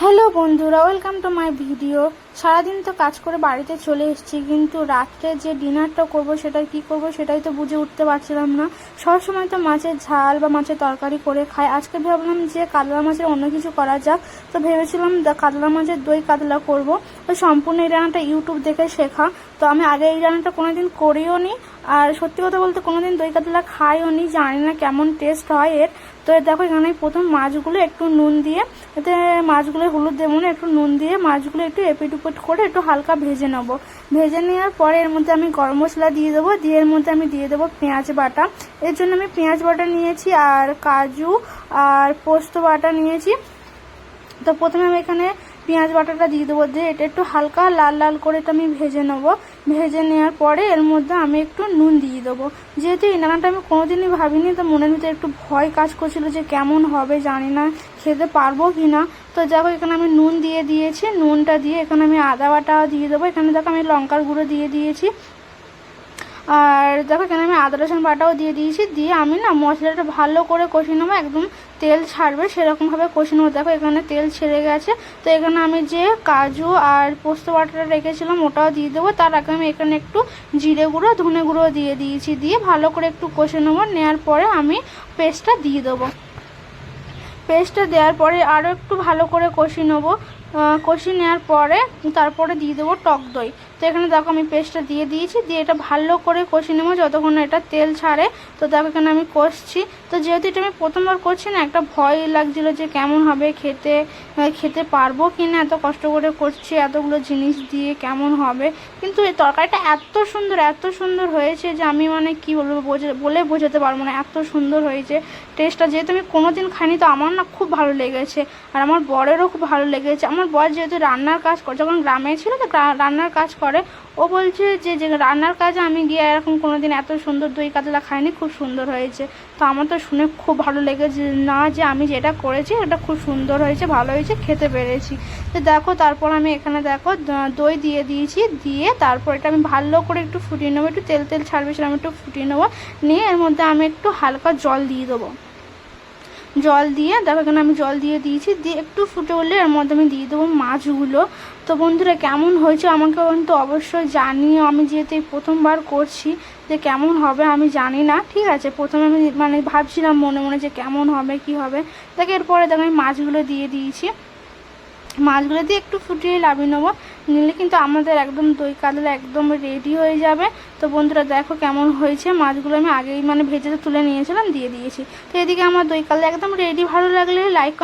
Hello বন্ধুরা, welcome to my video. সারাদিন তো কাজ করে বাড়িতে চলে এসেছি, কিন্তু রাত্রে যে ডিনারটা করব সেটা কি করব সেটাই তো বুঝে উঠতে পারছিলাম না। সবসময় তো মাছের ঝাল বা মাছের তরকারি করে খাই। আজকে ভাবলাম যে কাতলা মাছের অন্য কিছু করা যাক, তো ভেবেছিলাম কাতলা মাছের দই কাতলা করব। তো সম্পূর্ণ এই রান্নাটা ইউটিউব দেখে শেখা। তো আমি আগে এই রান্নাটা কোনোদিন করিও নি, আর সত্যি কথা বলতে কোনোদিন দই কাতলা খাইও নি, জানি না কেমন টেস্ট হয় এর। তো দেখো এখানে প্রথম মাছগুলো একটু নুন দিয়ে, এতে মাছগুলো হলুদ দেবো না, একটু নুন দিয়ে মাছগুলো একটু এপিট উপিট করে একটু হালকা ভেজে নেবো। ভেজে নেওয়ার পরে এর মধ্যে আমি গরম মশলা দিয়ে দেবো, দিয়ে এর মধ্যে আমি দিয়ে দেবো পেঁয়াজ বাটা। এর জন্য আমি পেঁয়াজ বাটা নিয়েছি আর কাজু আর পোস্ত বাটা নিয়েছি। তো প্রথমে আমি এখানে পেঁয়াজ বাটাটা দিয়ে দেবো, দিয়ে এটা একটু হালকা লাল লাল করে এটা আমি ভেজে নেবো। ভেজে নেওয়ার পরে এর মধ্যে আমি একটু নুন দিয়ে দেবো। যেহেতু এই রান্নাটা আমি কোনোদিনই ভাবিনি, তো মনের ভিতরে একটু ভয় কাজ করছিল যে কেমন হবে, জানি না খেতে পারবো কি না। তো দেখো এখানে আমি নুন দিয়ে দিয়েছি, নুনটা দিয়ে এখানে আমি আদা বাটাও দিয়ে দেবো। এখানে দেখো আমি লঙ্কার গুঁড়ো দিয়ে দিয়েছি, আর দেখো এখানে আমি আদা রসুন বাটাও দিয়ে দিয়েছি। দিয়ে আমি না মশলাটা ভালো করে কষিয়ে নেবো, একদম তেল ছাড়বে সেরকমভাবে কষিয়ে নেবো। দেখো এখানে তেল ছেড়ে গেছে। তো এখানে আমি যে কাজু আর পোস্ত বাটাটা রেখেছিলাম ওটাও দিয়ে দেবো। তার আগে আমি এখানে একটু জিরে গুঁড়ো ধনে গুঁড়ো দিয়ে দিয়েছি, দিয়ে ভালো করে একটু কষে নেবো। নেওয়ার পরে আমি পেস্টটা দিয়ে দেবো। পেস্টটা দেওয়ার পরে আরও একটু ভালো করে কষিয়ে নেবো। কষিয়ে নেওয়ার পরে তারপরে দিয়ে দেবো টক দই। তো এখানে দেখো আমি পেস্টটা দিয়ে দিয়েছি, দিয়ে এটা ভালো করে কষিয়ে নেবো যতক্ষণ এটা তেল ছাড়ে। তো দেখো এখানে আমি কষছি। তো যেহেতু এটা আমি প্রথমবার করছি না, একটা ভয় লাগছিলো যে কেমন হবে খেতে পারবো কি না, এত কষ্ট করে করছি এতগুলো জিনিস দিয়ে কেমন হবে। কিন্তু এই তরকারিটা এত সুন্দর হয়েছে যে আমি মানে কি বলবো, বলে বোঝাতে পারবো না, এত সুন্দর হয়েছে টেস্টটা। যেহেতু আমি কোনোদিন খাইনি, তো আমার না খুব ভালো লেগেছে, আর আমার বরেরও খুব ভালো লেগেছে। আমার বর যেহেতু রান্নার কাজ করে, যখন গ্রামে ছিল তো রান্নার কাজ করে, ও বলছে যে রান্নার কাজে আমি গিয়ে এরকম কোনোদিন এত সুন্দর দই কাতলা খাইনি, খুব সুন্দর হয়েছে। তো আমার তো শুনে খুব ভালো লেগেছে না, যে আমি যেটা করেছি এটা খুব সুন্দর হয়েছে, ভালো হয়েছে, খেতে পেরেছি। তো দেখো তারপর আমি এখানে দেখো দই দিয়ে দিয়েছি, দিয়ে তারপর এটা আমি ভালো করে একটু ফুটিয়ে নেবো, একটু তেল তেল ছাড়বে সেটা আমি একটু ফুটিয়ে নেবো। নিয়ে এর মধ্যে আমি একটু হালকা জল দিয়ে দেবো। জল দিয়ে দেখো এখানে আমি জল দিয়ে দিয়েছি, দিয়ে একটু ফুটে উঠলে এর মধ্যে আমি দিয়ে দেবো মাছগুলো। তো বন্ধুরা কেমন হয়েছে আমাকে কিন্তু অবশ্যই জানিও। আমি যেহেতু এই প্রথমবার করছি, যে কেমন হবে আমি জানি না। ঠিক আছে, প্রথমে আমি মানে ভাবছিলাম মনে মনে যে কেমন হবে কি হবে। দেখো এরপরে দেখো আমি মাছগুলো দিয়ে দিয়েছি। মাছগুলো দিয়ে একটু ফুটিয়ে নামিয়ে নেবো, নিলে কিন্তু আমাদের একদম দই কাতলা একদম রেডি হয়ে যাবে। তো বন্ধুরা দেখো কেমন হয়েছে, মাছগুলো আমি আগেই মানে ভেজে তুলে নিয়েছিলাম, দিয়ে দিয়েছি। তো এদিকে আমার দই কাতলা একদম রেডি। ভালো লাগলে লাইক